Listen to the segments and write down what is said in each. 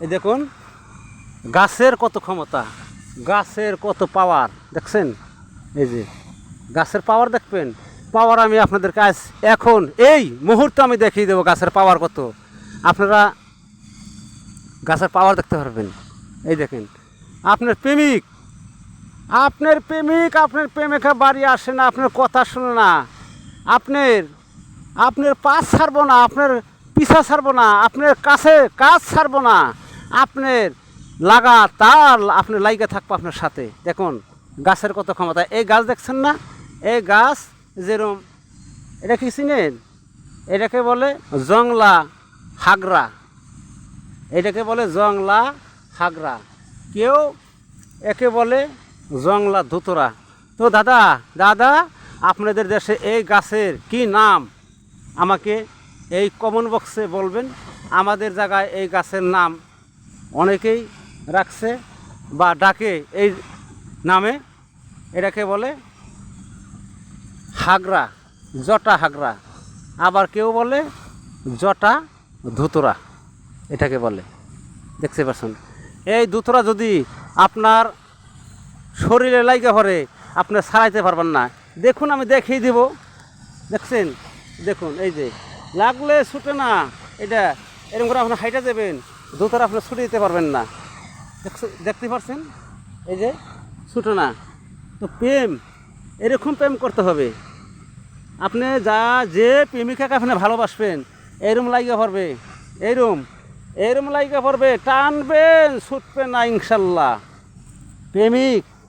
এই দেখুন গাছের কত ক্ষমতা, গাছের কত পাওয়ার দেখছেন। এই যে গাছের পাওয়ার দেখবেন, পাওয়ার আমি আপনাদের কাছ এখন এই মুহূর্তে আমি দেখিয়ে দেবো গাছের পাওয়ার কত। আপনারা গাছের পাওয়ার দেখতে পারবেন। এই দেখেন আপনার প্রেমিক, আপনার প্রেমিকা বাড়ি আসে না, আপনার কথা শুনে না, আপনার পাশ ছাড়বো না, আপনার পিছা ছাড়বো না, আপনার কাজ ছাড়বো না, আপনার লাগাতার আপনার লাইগা থাকবো আপনার সাথে। দেখুন গাছের কত ক্ষমতা। এই গাছ দেখছেন না, এই গাছ যেরকম, এটা কি চিনেন? এটাকে বলে জংলা হাগরা, এটাকে বলে জংলা হাগরা, কেউ একে বলে জংলা ধুতরা। তো দাদা আপনাদের দেশে এই গাছের কি নাম আমাকে এই কমেন্ট বক্সে বলবেন। আমাদের জায়গায় এই গাছের নাম অনেকেই রাখছে বা ডাকে এই নামে, এটাকে বলে হাগরা, জটা হাগরা, আবার কেউ বলে জটা ধুতরা, এটাকে বলে। দেখতে পাচ্ছেন এই ধুতরা যদি আপনার শরীরে লাইগা পড়ে আপনি ছাড়াইতে পারবেন না। দেখুন আমি দেখিয়ে দিব, দেখছেন, দেখুন এই যে লাগলে ছুটে না, এটা এরকম করে আপনার হাইটা দেবেন, ধুতরা আপনি ছুটে দিতে পারবেন না। দেখতে পাচ্ছেন এই যে ছুটে না। তো প্রেম এরকম প্রেম করতে হবে। আপনি যে প্রেমিকাকে আপনি ভালোবাসবেন এরম লাইগা পড়বে, এরম লাইগা পড়বে, টানবেন ছুটবেন না ইনশাল্লাহ।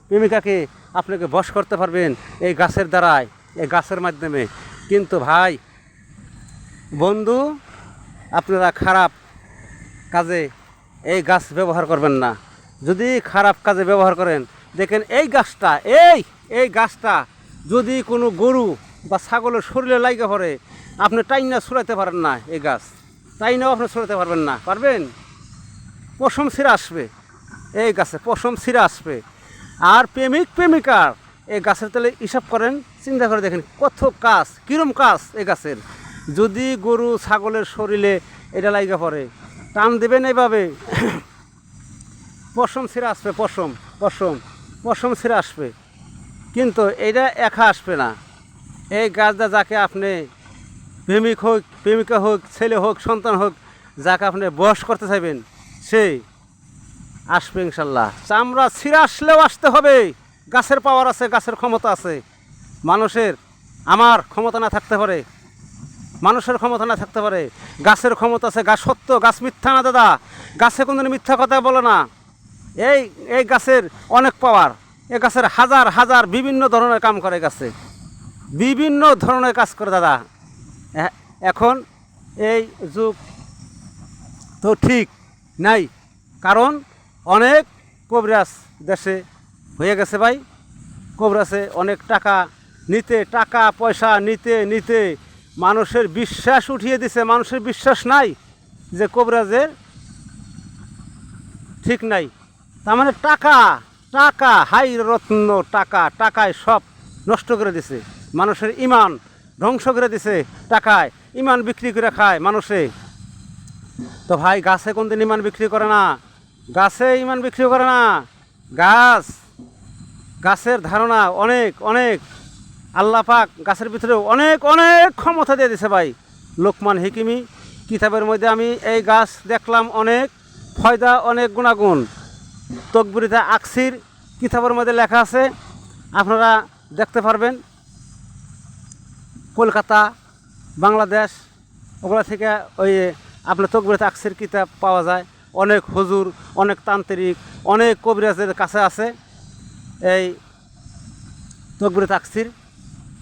প্রেমিকাকে আপনাকে বশ করতে পারবেন এই গাছের দ্বারায়, এই গাছের মাধ্যমে। কিন্তু ভাই বন্ধু আপনারা খারাপ কাজে এই গাছ ব্যবহার করবেন না। যদি খারাপ কাজে ব্যবহার করেন, দেখেন এই গাছটা যদি কোনো গরু বা ছাগলের শরীরে লাইগা পড়ে আপনি টাইনা ছুড়াইতে পারেন না, এই গাছ টাইনাও আপনি ছুড়াইতে পারবেন না, পারবেন? পশম ছিঁড়ে আসবে এই গাছে, পশম ছিঁড়ে আসবে। আর প্রেমিকার এই গাছের তলে হিসাব করেন, চিন্তা করে দেখেন কত কাজ, কীরম কাজ এই গাছের। যদি গরু ছাগলের শরীরে এটা লাইগা পড়ে টান দেবেন এইভাবে, পশম ছিঁড়ে আসবে, পশম ছিঁড়ে আসবে। কিন্তু এটা একা আসবে না। এই গাছটা যাকে আপনি প্রেমিকা হোক, ছেলে হোক, সন্তান হোক, যাকে আপনি বশ করতে চাইবেন সেই আসবে ইনশাল্লাহ। চামড়া ছিঁড়ে আসলেও আসতে হবে। গাছের পাওয়ার আছে, গাছের ক্ষমতা আছে। আমার ক্ষমতা না থাকতে পারে, মানুষের ক্ষমতা না থাকতে পারে, গাছের ক্ষমতা আছে। গাছ সত্য, গাছ মিথ্যা না দাদা, গাছে কোনোদিন মিথ্যা কথা বলে না। এই গাছের অনেক পাওয়ার, এই গাছের হাজার বিভিন্ন ধরনের কাম করে, গাছে বিভিন্ন ধরনের কাজ করে দাদা। এখন এই যুগ তো ঠিক নাই, কারণ অনেক কবিরাজ দেশে হয়ে গেছে ভাই। কবিরাজে অনেক টাকা পয়সা নিতে মানুষের বিশ্বাস উঠিয়ে দিছে। মানুষের বিশ্বাস নাই যে কবিরাজের ঠিক নাই। তার মানে টাকা হাই রত্ন, টাকায় সব নষ্ট করে দিছে। মানুষের ইমান ধ্বংস করে দিছে টাকায়, ইমান বিক্রি করে খায় মানুষে। তো ভাই গাছে কোনদিন ইমান বিক্রি করে না, গাছে ইমান বিক্রি করে না। গাছের ধারণা অনেক আল্লাহ পাক গাছের ভিতরে অনেক ক্ষমতা দিয়ে দিছে ভাই। লোকমান হিকিমি কিতাবের মধ্যে আমি এই গাছ দেখলাম অনেক ফয়দা, অনেক গুণাগুণ। তকবিরিতে আকসির কিতাবের মধ্যে লেখা আছে, আপনারা দেখতে পারবেন। কলকাতা, বাংলাদেশ ওগুলো থেকে ওই আপনার তকবিরিতে আকসির কিতাব পাওয়া যায়। অনেক হুজুর, অনেক তান্ত্রিক, অনেক কবিরাজের কাছে আছে এই তকবিরিতে আকসির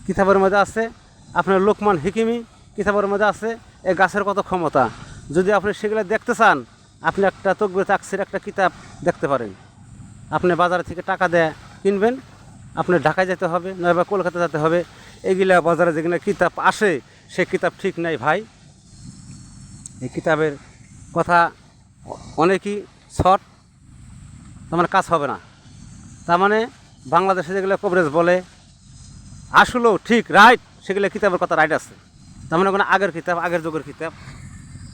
কিতাবের মধ্যে আছে। আপনার লোকমান হিকিমি কিতাবের মধ্যে আছে এই গাছের কত ক্ষমতা। যদি আপনি সেগুলো দেখতে চান, আপনি একটা তকবিরিতে আকসির একটা কিতাব দেখতে পারেন। আপনি বাজার থেকে টাকা দেয় কিনবেন, আপনি ঢাকায় যেতে হবে নয়বা কলকাতা যেতে হবে। এগুলা বাজারে যেগুলো কিতাব আসে সে কিতাব ঠিক নাই ভাই। এই কিতাবের কথা অনেকই শর্ট, তার মানে কাজ হবে না। তার মানে বাংলাদেশে যেগুলো কভারেজ বলে আসলেও ঠিক রাইট, সেগুলো কিতাবের কথা রাইট আছে। তার মানে ওখানে আগের কিতাব, আগের যুগের কিতাব।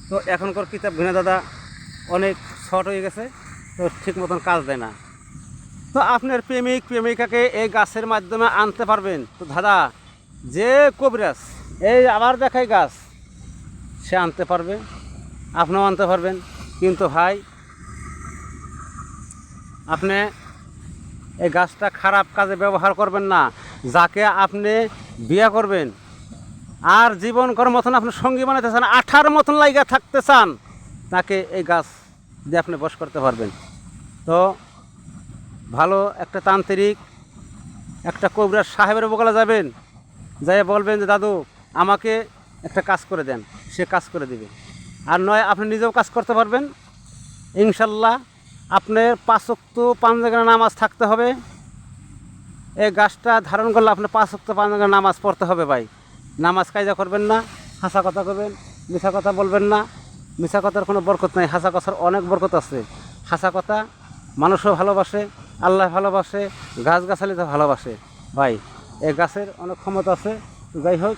তো এখনকার কিতাব ভিন্ন দাদা অনেক শর্ট হয়ে গেছে, তো ঠিক মতন কাজ দেয় না। তো আপনার প্রেমিক প্রেমিকাকে এই গাছের মাধ্যমে আনতে পারবেন। তো দাদা, যে কবিরাজ এই আবার দেখায় গাছ, সে আনতে পারবে, আপনিও আনতে পারবেন। কিন্তু ভাই, আপনি এই গাছটা খারাপ কাজে ব্যবহার করবেন না। যাকে আপনি বিয়ে করবেন আর জীবন করার মতন আপনি সঙ্গী বানাতে চান, আঠার মতন লাইগা থাকতে চান, তাকে এই গাছ দিয়ে আপনি বশ করতে পারবেন। তো ভালো একটা তান্ত্রিক, একটা কবিরাজ সাহেবের বগলে যাবেন, যাই বলবেন যে দাদু আমাকে একটা কাজ করে দেন, সে কাজ করে দিবে। আর নয় আপনি নিজেও কাজ করতে পারবেন ইনশাল্লাহ। আপনার 5 ওয়াক্ত 5 জায়গায় নামাজ থাকতে হবে। এই গাছটা ধারণ করলে আপনার 5 ওয়াক্ত 5 জায়গায় নামাজ পড়তে হবে ভাই। নামাজ কায়দা করবেন না, হাসা কথা করবেন, মিথ্যা কথা বলবেন না। মিথ্যা কথার কোনো বরকত নাই, হাসা কথার অনেক বরকত আছে। হাসা কথা মানুষও ভালোবাসে, আল্লাহ ভালোবাসে, গাছগাছালি তো ভালোবাসে ভাই। এই গাছের অনেক ক্ষমতা আছে। যাই হোক,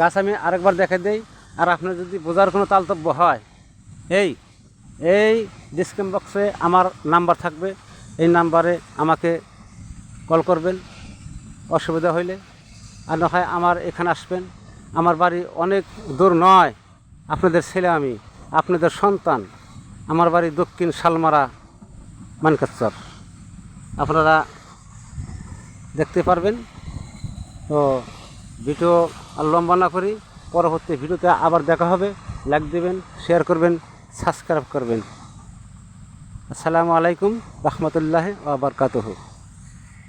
গাছ আমি আরেকবার দেখে দেই। আর আপনার যদি বোঝার কোনো তালতব্য হয়, এই ডিসক্রিপশন বক্সে আমার নাম্বার থাকবে, এই নাম্বারে আমাকে কল করবেন অসুবিধা হইলে। আর না হয় আমার এখানে আসবেন। আমার বাড়ি অনেক দূর নয়, আপনাদের ছেলে আমি, আপনাদের সন্তান। আমার বাড়ি দক্ষিণ শালমারা, মানকাচর। আপনারা দেখতে পারবেন। তো ভিডিও আর লম্বা না করি, পরবর্তী ভিডিওতে আবার দেখা হবে। লাইক দেবেন, শেয়ার করবেন, সাবস্ক্রাইব করবেন। আসসালামু আলাইকুম রহমতুল্লাহি ওয়া বারাকাতুহু।